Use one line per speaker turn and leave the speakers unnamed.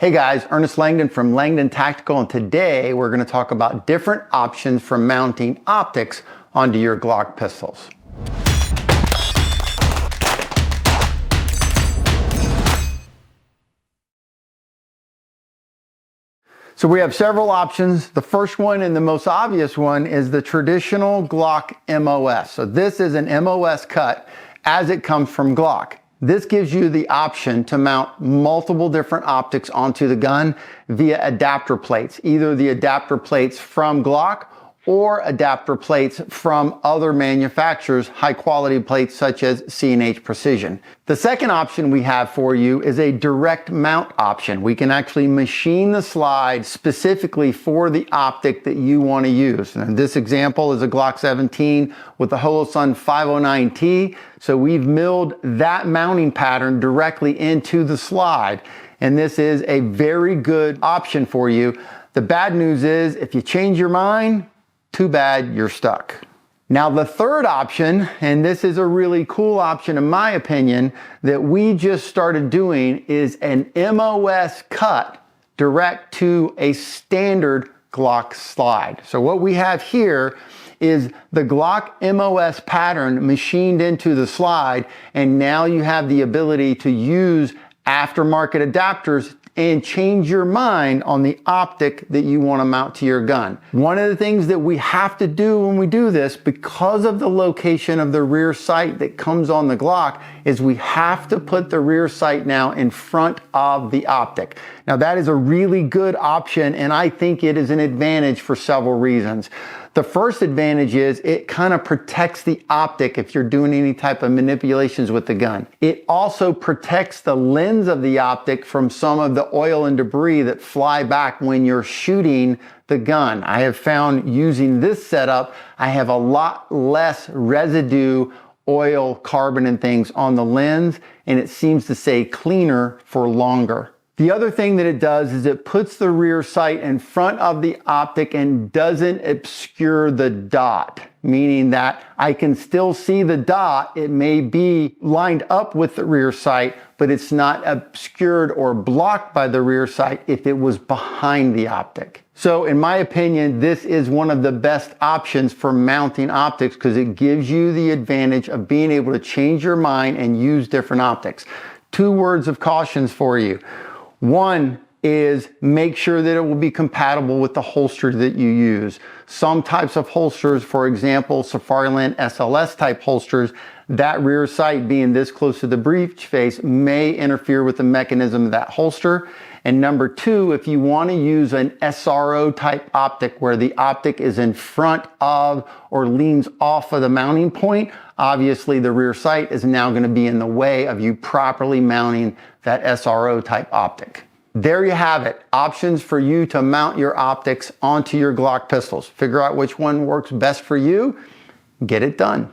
Hey guys, Ernest Langdon from Langdon Tactical, and today we're going to talk about different options for mounting optics onto your Glock pistols. So we have several options. The first one and the most obvious one is the traditional Glock MOS. So this is an MOS cut as it comes from Glock. This gives you the option to mount multiple different optics onto the gun via adapter plates, either the adapter plates from Glock or adapter plates from other manufacturers, high quality plates such as C&H Precision. The second option we have for you is a direct mount option. We can actually machine the slide specifically for the optic that you want to use. And this example is a Glock 17 with the Holosun 509T. So we've milled that mounting pattern directly into the slide. And this is a very good option for you. The bad news is if you change your mind, too bad, you're stuck. Now the third option, and this is a really cool option in my opinion, that we just started doing is an MOS cut direct to a standard Glock slide. So what we have here is the Glock MOS pattern machined into the slide, and now you have the ability to use aftermarket adapters and change your mind on the optic that you want to mount to your gun. One of the things that we have to do when we do this, because of the location of the rear sight that comes on the Glock, is we have to put the rear sight now in front of the optic. Now that is a really good option, and I think it is an advantage for several reasons. The first advantage is it kind of protects the optic if you're doing any type of manipulations with the gun. It also protects the lens of the optic from some of the oil and debris that fly back when you're shooting the gun. I have found using this setup, I have a lot less residue, oil, carbon and things on the lens, and it seems to stay cleaner for longer. The other thing that it does is it puts the rear sight in front of the optic and doesn't obscure the dot, meaning that I can still see the dot. It may be lined up with the rear sight, but it's not obscured or blocked by the rear sight if it was behind the optic. So in my opinion, this is one of the best options for mounting optics because it gives you the advantage of being able to change your mind and use different optics. Two words of cautions for you. One is make sure that it will be compatible with the holster that you use. Some types of holsters, for example, Safariland SLS type holsters, that rear sight being this close to the breech face may interfere with the mechanism of that holster. And number two, if you want to use an SRO type optic where the optic is in front of or leans off of the mounting point, obviously the rear sight is now going to be in the way of you properly mounting that SRO type optic. There you have it. Options for you to mount your optics onto your Glock pistols. Figure out which one works best for you. Get it done.